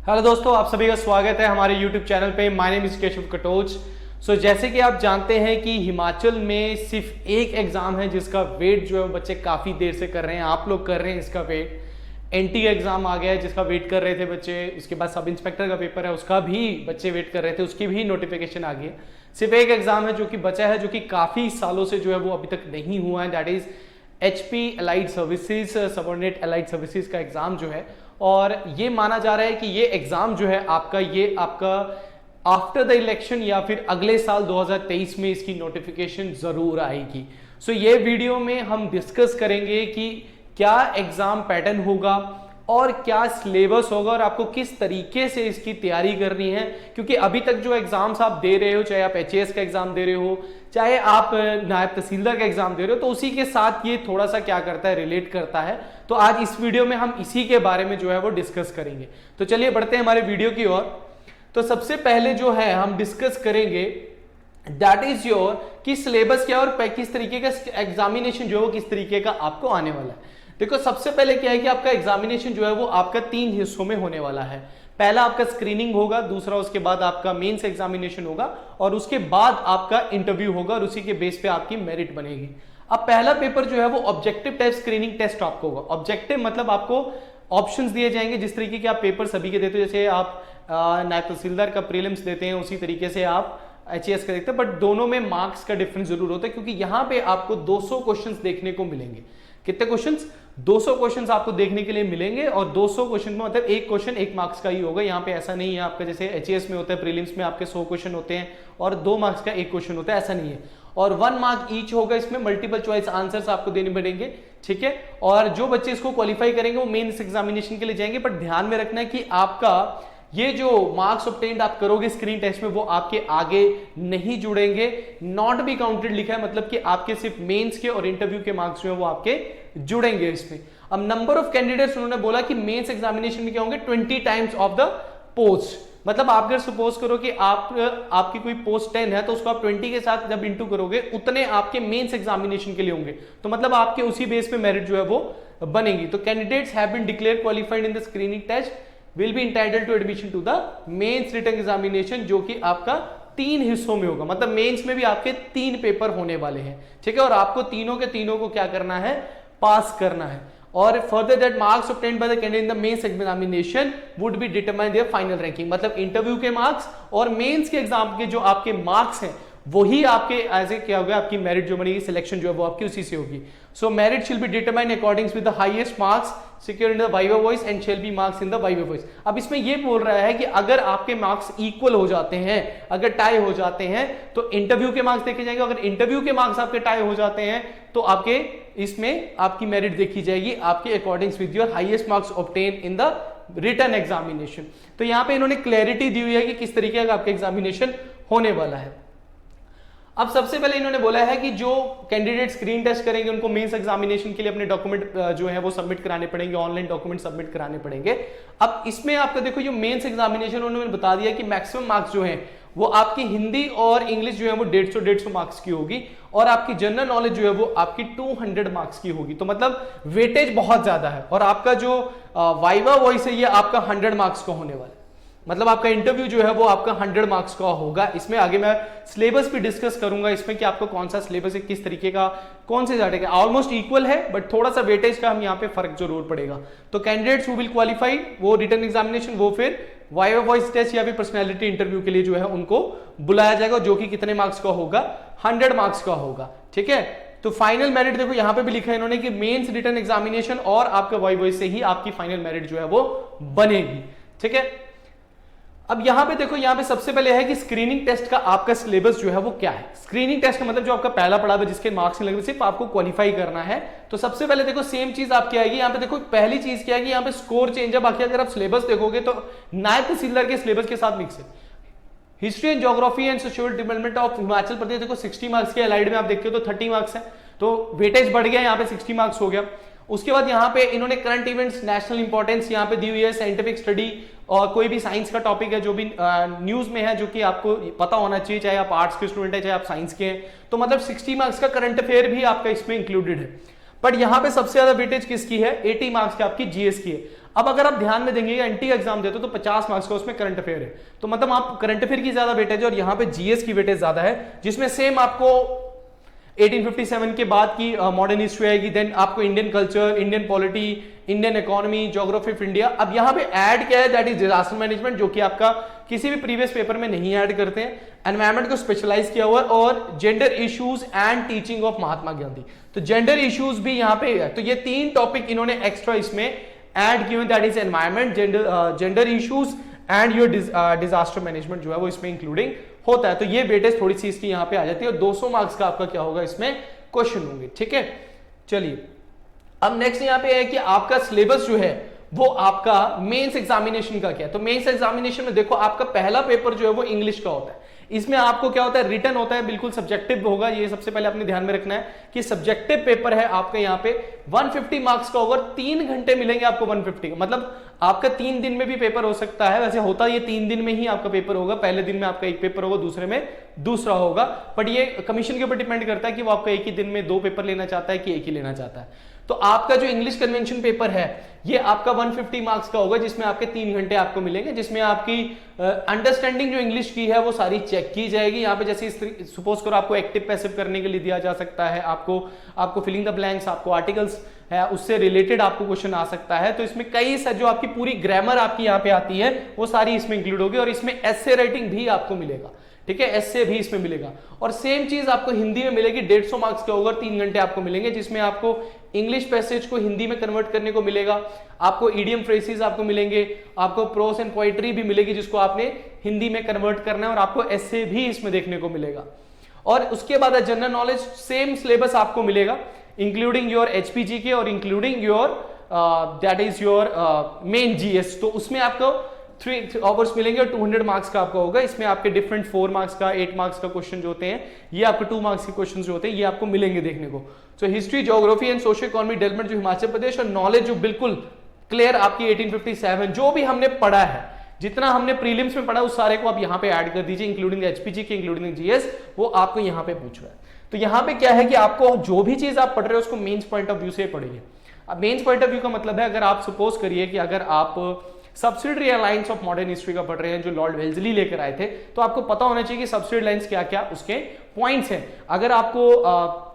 Hello दोस्तों, आप सभी का स्वागत है हमारे YouTube चैनल पे। My name is Keshav Katoch. जैसे कि आप जानते हैं कि हिमाचल में सिर्फ एक एग्जाम है जिसका वेट जो है बच्चे काफ़ी देर से कर रहे हैं। आप लोग कर रहे हैं इसका वेट। एनटी का एग्जाम आ गया है जिसका वेट कर रहे थे बच्चे। उसके बाद सब इंस्पेक्टर का पेपर है, उसका भी बच्चे वेट कर रहे थे, उसकी भी नोटिफिकेशन आ गई है। सिर्फ एक एग्जाम है जो कि बचा है, जो कि काफ़ी सालों से जो है वो अभी तक नहीं हुआ है। That is HP allied services, subordinate allied services का एग्जाम जो है। और ये माना जा रहा है कि ये एग्जाम जो है आपका आफ्टर द इलेक्शन या फिर अगले साल 2023 में इसकी नोटिफिकेशन जरूर आएगी। ये वीडियो में हम डिस्कस करेंगे कि क्या एग्जाम पैटर्न होगा और क्या सिलेबस होगा और आपको किस तरीके से इसकी तैयारी करनी है। क्योंकि अभी तक जो एग्जाम्स आप दे रहे हो, चाहे आप HAS का एग्जाम दे रहे हो, चाहे आप नायब तहसीलदार का एग्जाम दे रहे हो, तो उसी के साथ ये थोड़ा सा क्या करता है, रिलेट करता है। तो आज इस वीडियो में हम इसी के बारे में जो है वो डिस्कस करेंगे। तो चलिए बढ़ते हैं हमारे वीडियो की ओर। तो सबसे पहले जो है हम डिस्कस करेंगे दैट इज योर कि सिलेबस क्या और किस तरीके का एग्जामिनेशन जो है वो किस तरीके का आपको आने वाला है। देखो, सबसे पहले क्या है कि आपका एग्जामिनेशन जो है वो आपका 3 हिस्सों में होने वाला है। पहला आपका स्क्रीनिंग होगा, दूसरा उसके बाद आपका मेंस एग्जामिनेशन होगा और उसके बाद आपका इंटरव्यू होगा और उसी के बेस पे आपकी मेरिट बनेगी। अब पहला पेपर जो है वो ऑब्जेक्टिव टाइप स्क्रीनिंग टेस्ट आपको होगा। ऑब्जेक्टिव मतलब आपको ऑप्शंस दिए जाएंगे जिस तरीके के आप पेपर सभी के देते हो। जैसे आप नायब तहसीलदार का प्रीलिम्स देते हैं, उसी तरीके से आप HAS का देखते हैं, बट दोनों में मार्क्स का डिफरेंस जरूर होता है क्योंकि यहां पे आपको 200 क्वेश्चंस देखने को मिलेंगे। कितने क्वेश्चंस? 200 क्वेश्चंस आपको देखने के लिए मिलेंगे और 200 क्वेश्चन में मतलब एक क्वेश्चन 1 मार्क्स का ही होगा। यहाँ पे ऐसा नहीं है आपका जैसे HAS में होता है, प्रीलिम्स में आपके 100 क्वेश्चन होते हैं और 2 मार्क्स का 1 क्वेश्चन होता है, ऐसा नहीं है। और 1 मार्क ईच होगा, इसमें मल्टीपल चॉइस आंसर्स आपको देने पड़ेंगे, ठीक है। और जो बच्चे इसको क्वालिफाई करेंगे वो मेंस एग्जामिनेशन के लिए जाएंगे। बट ध्यान में रखना है कि आपका ये जो मार्क्स ऑब्टेन्ड आप करोगे स्क्रीन टेस्ट में वो आपके आगे नहीं जुड़ेंगे। नॉट बी काउंटेड लिखा है, मतलब कि आपके सिर्फ मेंस के और इंटरव्यू के मार्क्स जो है वो आपके जुड़ेंगे इसमें। अब नंबर ऑफ कैंडिडेट्स उन्होंने बोला कि मेंस एग्जामिनेशन में क्या होंगे, 20 टाइम्स ऑफ द पोस्ट। मतलब आप अगर सपोज करो कि आपकी कोई पोस्ट 10 है तो उसको आप 20 के साथ जब इंटू करोगे उतने आपके मेंस एग्जामिनेशन के लिए होंगे। तो मतलब आपके उसी बेस पे मेरिट जो है वो बनेगी। तो candidates have been declared qualified in the screening test will be entitled to admission to the mains written examination, जो कि आपका 3 हिस्सों में होगा। मतलब मेंस में भी आपके 3 पेपर होने वाले हैं, ठीक है। और आपको तीनों के तीनों को क्या करना है, पास करना है। और further that marks obtained by the candidate in the mains examination would be determine their final ranking. मतलब इंटरव्यू के मार्क्स और मेंस के एग्जाम के जो आपके मार्क्स हैं वही आपके एज ए क्या होगा, आपकी मेरिट जो बनेगी, सिलेक्शन जो है वो आपकी उसी से होगी। सो मेरिट शिल be determined according with the highest marks secure in the viva voice and shall be marks in the viva voice. अब इसमें ये बोल रहा है कि अगर आपके मार्क्स इक्वल हो जाते हैं, अगर टाई हो जाते हैं तो इंटरव्यू के मार्क्स देखे जाएंगे। अगर इंटरव्यू के मार्क्स आपके टाई हो जाते हैं तो आपके इसमें आपकी मेरिट देखी जाएगी आपके according with your highest marks obtain in the written examination. तो यहां पे इन्होंने क्लैरिटी दी हुई है कि किस तरीके का आपका एग्जामिनेशन होने वाला है। अब सबसे पहले इन्होंने बोला है कि जो कैंडिडेट स्क्रीन टेस्ट करेंगे उनको मेंस एग्जामिनेशन के लिए अपने डॉक्यूमेंट जो है वो सबमिट कराने पड़ेंगे, ऑनलाइन डॉक्यूमेंट सबमिट कराने पड़ेंगे। अब इसमें आपका देखो जो मेंस एग्जामिनेशन उन्होंने बता दिया कि मैक्सिमम मार्क्स जो है वो आपकी हिंदी और इंग्लिश जो है वो 150 मार्क्स की होगी और आपकी जनरल नॉलेज जो है वो आपकी 200 मार्क्स की होगी। तो मतलब वेटेज बहुत ज्यादा है। और आपका जो वाइवा वॉइस है ये आपका 100 मार्क्स का होने वाला है। मतलब आपका इंटरव्यू जो है वो आपका 100 मार्क्स का होगा। इसमें आगे मैं सिलेबस भी डिस्कस करूंगा इसमें कि आपको कौन सा सिलेबस है, किस तरीके का, कौन से जाटेगा। ऑलमोस्ट इक्वल है बट थोड़ा सा वेटेज का हम यहाँ पे फर्क जरूर पड़ेगा। तो कैंडिडेट्स हु विल क्वालिफाई वो रिटन एग्जामिनेशन वो फिर वाइवा वॉइस टेस्ट या फिर पर्सनैलिटी इंटरव्यू के लिए जो है उनको बुलाया जाएगा, जो कि कितने मार्क्स का होगा, 100 मार्क्स का होगा, ठीक है। तो फाइनल मेरिट देखो यहां पे भी लिखा है इन्होंने कि मेंस रिटन एग्जामिनेशन और आपका वाइवा वॉइस से ही आपकी फाइनल मेरिट जो है वो बनेगी, ठीक है। अब यहां पे देखो, यहां पे सबसे पहले है कि स्क्रीनिंग टेस्ट का आपका सिलेबस जो है वो क्या है। स्क्रीनिंग टेस्ट का मतलब जो आपका पहला पड़ाव है जिसके मार्क्स नहीं लग रहे, सिर्फ आपको क्वालिफाई करना है। तो सबसे पहले देखो सेम चीज आपकी आएगी। यहां पे देखो पहली चीज क्या है कि यहां पे स्कोर चेंज है। बाकी अगर आप सिलेबस देखोगे तो नायब तहसीलदार के सिलेबस के साथ मिक्स है। History and geography and social development of Himachal Pradesh देखो 60 मार्क्स के, अलाइड में आप देखते हो तो 30 मार्क्स है, तो वेटेज बढ़ गया, यहाँ पे 60 मार्क्स हो गया। उसके बाद यहाँ पे इन्होंने करंट इवेंट्स, नेशनल इंपॉर्टेंस यहाँ पे दी हुई है, साइंटिफिक स्टडी और कोई भी साइंस का टॉपिक है जो भी न्यूज में है जो कि आपको पता होना चाहिए, चाहे आप आर्ट्स के स्टूडेंट है चाहे आप साइंस के हैं। तो मतलब 60 मार्क्स का करंट अफेयर भी आपका इसमें इंक्लूडेड है। बट यहां पे सबसे ज्यादा वेटेज किसकी है, 80 मार्क्स की आपकी जीएस की है। अब अगर आप ध्यान में देंगे एनटी एग्जाम देते हो तो 50 मार्क्स का उसमें करंट अफेयर है, तो मतलब आप करंट अफेयर की ज्यादा वेटेज है और यहाँ पे जीएस की वेटेज ज्यादा है, जिसमें सेम आपको 1857 के बाद की मॉडर्न हिस्ट्री आएगी, देन आपको Indian culture, Indian polity, Indian economy, geography of India. अब यहाँ पे ऐड क्या है, दैट इज डिजास्टर मैनेजमेंट, जो कि आपका किसी भी प्रीवियस पेपर में नहीं ऐड करते हैं। एनवायरमेंट को स्पेशलाइज किया हुआ है और gender issues and teaching of Mahatma Gandhi, तो जेंडर इश्यूज भी यहाँ पे है। तो ये 3 टॉपिक इन्होंने एक्स्ट्रा इसमें ऐड किए, that is environment, gender issues and your disaster management जो है वो इसमें इंक्लूडिंग होता है। तो ये वेटेज थोड़ी सी इसकी यहाँ पे आ जाती है और 200 मार्क्स का आपका क्या होगा इसमें क्वेश्चन होंगे, ठीक है। चलिए अब नेक्स्ट यहाँ पे है कि आपका सिलेबस जो है वो आपका मेंस एग्जामिनेशन का क्या है। तो मेंस एग्जामिनेशन में देखो आपका पहला पेपर जो है वो इंग्लिश का होता है। इसमें आपको क्या होता है, रिटन होता है, बिल्कुल सब्जेक्टिव होगा। ये सबसे पहले अपने ध्यान में रखना है कि सब्जेक्टिव पेपर है आपका यहाँ पे 150 मार्क्स का होगा, 3 घंटे मिलेंगे आपको 150 का, मतलब आपका 3 दिन में भी पेपर हो सकता है। वैसे होता ये 3 दिन में ही आपका पेपर होगा, पहले दिन में आपका एक पेपर होगा, दूसरे में दूसरा होगा, बट ये कमीशन के ऊपर डिपेंड करता है कि वो आपका एक ही दिन में 2 पेपर लेना चाहता है कि एक ही लेना चाहता है। तो आपका जो इंग्लिश कन्वेंशन पेपर है ये आपका 150 मार्क्स का होगा, जिसमें आपके 3 घंटे आपको मिलेंगे, जिसमें आपकी अंडरस्टैंडिंग जो इंग्लिश की है वो सारी चेक की जाएगी। यहाँ पे जैसे सपोज करो आपको एक्टिव पैसिव करने के लिए दिया जा सकता है, आपको फिलिंग द ब्लैंक्स, आपको आर्टिकल्स है उससे रिलेटेड आपको क्वेश्चन आ सकता है। तो इसमें कई जो आपकी पूरी ग्रामर आपकी यहाँ पे आती है वो सारी इसमें इंक्लूड होगी और इसमें एस्से राइटिंग भी आपको मिलेगा, ठीक है, एस्से भी इसमें मिलेगा। और सेम चीज आपको हिंदी में मिलेगी, 150 मार्क्स का होगा, 3 घंटे आपको मिलेंगे, जिसमें आपको इंग्लिश पैसेज को हिंदी में कन्वर्ट करने को मिलेगा, आपको इडियम फ्रेसेस आपको मिलेंगे, आपको प्रोस एंड पोएट्री भी मिलेगी जिसको आपने हिंदी में कन्वर्ट करना है, और आपको एस्से भी इसमें देखने को मिलेगा। और उसके बाद जनरल नॉलेज सेम सिलेबस आपको मिलेगा, इंक्लूडिंग योर एचपीजी के और including your that is your main GS. तो उसमें आपको 3 आवर्स मिलेंगे और 200 मार्क्स का आपका होगा। इसमें आपके डिफरेंट 4 मार्क्स का, 8 मार्क्स का क्वेश्चन जो होते हैं, ये आपको 2 मार्क्स के क्वेश्चन जो होते हैं ये आपको मिलेंगे देखने को। So history, geography and socio economic development जो हिमाचल प्रदेश, और नॉलेज जो बिल्कुल क्लियर आपकी 1857 जो भी हमने पढ़ा है, जितना हमने प्रीलिम्स में पढ़ा उस सारे को आप यहाँ पे ऐड कर दीजिए, इंक्लूडिंग एचपीजी के, इंक्लूडिंग जीएस, वो आपको यहाँ पे पूछ रहा है। तो यहाँ पे क्या है कि आपको जो भी चीज आप पढ़ रहे हो उसको मेंस पॉइंट ऑफ व्यू से पढ़िए। अब मेंस पॉइंट ऑफ व्यू का मतलब है, अगर आप सपोज करिए कि अगर आप subsidiary lines of modern history का पढ़ रहे हैं जो लॉर्ड वेल्जली लेकर आए थे, तो आपको पता होना चाहिए कि सब्सिडरी लाइंस क्या क्या उसके पॉइंट्स हैं। अगर आपको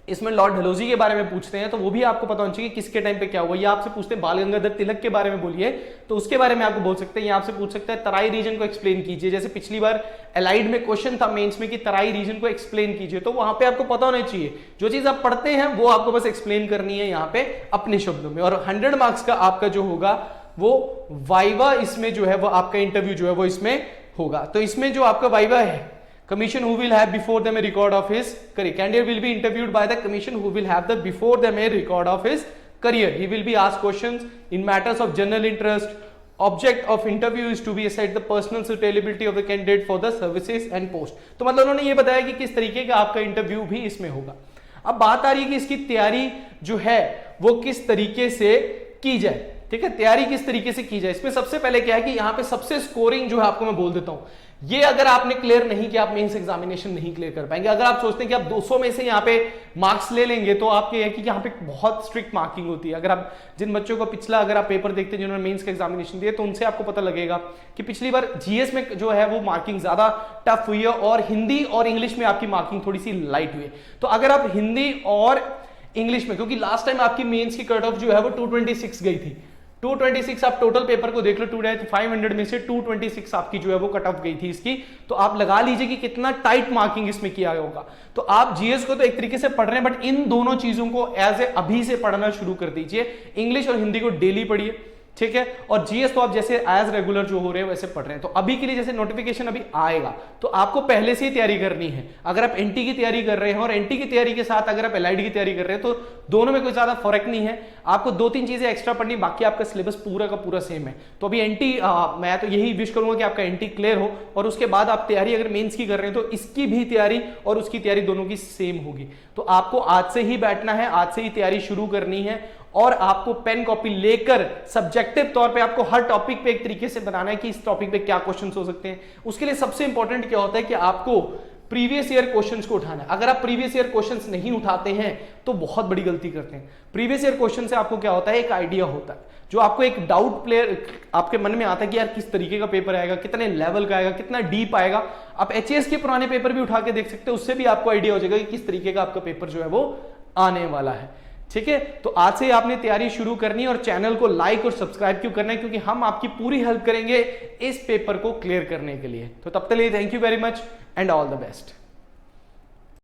इसमें लॉर्ड डलहौजी के बारे में पूछते हैं तो वो भी आपको पता होना चाहिए कि किसके टाइम पे क्या हुआ। ये आपसे पूछते हैं बाल गंगाधर तिलक के बारे में बोलिए, तो उसके बारे में आपको बोल सकते हैं। ये आपसे पूछ सकता है तराई रीजन को एक्सप्लेन कीजिए, जैसे पिछली बार एलाइड में क्वेश्चन था मेंस में कि तराई रीजन को एक्सप्लेन कीजिए, तो वहां पे आपको पता होना चाहिए जो चीज आप पढ़ते हैं वो आपको बस एक्सप्लेन करनी है यहाँ पे अपने शब्दों में। और 100 मार्क्स का आपका जो होगा वो वाइवा, इसमें जो है वो आपका इंटरव्यू जो है वो इसमें होगा। तो इसमें जो आपका वाइवा है, commission who will have before them a record of his career, candidate will be interviewed by the commission who will have the before them a record of his career, he will be asked questions in matters of general interest, object of interview is to be assess the personal suitability of the candidate for the services and post। तो मतलब उन्होंने ये बताया कि किस तरीके का आपका इंटरव्यू भी इसमें होगा। अब बात आ रही है कि इसकी तैयारी जो है वो किस तरीके से की जाए, ठीक है, तैयारी किस तरीके से की जाए। इसमें सबसे पहले क्या है कि यहाँ पे सबसे स्कोरिंग जो है आपको मैं बोल देता हूं, ये अगर आपने क्लियर नहीं किया आप मेंस एग्जामिनेशन नहीं क्लियर कर पाएंगे। अगर आप सोचते हैं कि आप 200 में से यहाँ पे मार्क्स ले लेंगे तो आपके है कि यहाँ पे बहुत स्ट्रिक्ट मार्किंग होती है। अगर आप जिन बच्चों को पिछला अगर आप पेपर देखते हैं जिन्होंने मेंस का एग्जामिनेशन दिया तो उनसे आपको पता लगेगा कि पिछली बार जीएस में जो है वो मार्किंग ज्यादा टफ हुई है और हिंदी और इंग्लिश में आपकी मार्किंग थोड़ी सी लाइट हुई है। तो अगर आप हिंदी और इंग्लिश में, क्योंकि लास्ट टाइम आपकी मेंस की कट ऑफ जो है वो 226 गई थी, 226 आप टोटल पेपर को देख लो, 500 में से 226 आपकी जो है वो कट ऑफ गई थी इसकी। तो आप लगा लीजिए कि कितना टाइट मार्किंग इसमें किया होगा। तो आप जीएस को तो एक तरीके से पढ़ रहे हैं, बट इन दोनों चीजों को एज ए अभी से पढ़ना शुरू कर दीजिए। इंग्लिश और हिंदी को डेली पढ़िए, ठीक है, और जीएस तो आप जैसे एज रेगुलर जो हो रहे हैं वैसे पढ़ रहे हैं। तो अभी के लिए जैसे नोटिफिकेशन अभी आएगा तो आपको पहले से ही तैयारी करनी है। अगर आप एनटी की तैयारी कर रहे हैं और एनटी की तैयारी के साथ अगर आप एलाइड की तैयारी कर रहे हैं तो दोनों में कोई ज्यादा फर्क नहीं है। आपको 2-3 चीजें एक्स्ट्रा पढ़नी, बाकी आपका सिलेबस पूरा का पूरा सेम है। तो अभी एनटी मैं तो यही विश करूंगा कि आपका एनटी क्लियर हो और उसके बाद आप तैयारी अगर मेंस की कर रहे हैं तो इसकी भी तैयारी और उसकी तैयारी दोनों की सेम होगी। तो आपको आज से ही बैठना है, आज से ही तैयारी शुरू करनी है और आपको पेन कॉपी लेकर सब्जेक्टिव तौर पे आपको हर टॉपिक पे एक तरीके से बनाना है कि इस टॉपिक पे क्या क्वेश्चंस हो सकते हैं। उसके लिए सबसे इंपॉर्टेंट क्या होता है कि आपको प्रीवियस ईयर क्वेश्चंस को उठाना है। अगर आप प्रीवियस ईयर क्वेश्चंस नहीं उठाते हैं तो बहुत बड़ी गलती करते हैं। प्रीवियस ईयर क्वेश्चन से आपको क्या होता है, एक आइडिया होता है, जो आपको एक डाउट प्लेयर आपके मन में आता है कि यार किस तरीके का पेपर आएगा, कितने लेवल का आएगा, कितना डीप आएगा। आप एचएएस के पुराने पेपर भी उठा के देख सकते हो, उससे भी आपको आइडिया हो जाएगा कि किस तरीके का आपका पेपर जो है वो आने वाला है। ठीक है, तो आज से आपने तैयारी शुरू करनी है और चैनल को लाइक और सब्सक्राइब क्यों करना है, क्योंकि हम आपकी पूरी हेल्प करेंगे इस पेपर को क्लियर करने के लिए। तो तब तक के लिए thank you very much and all the best.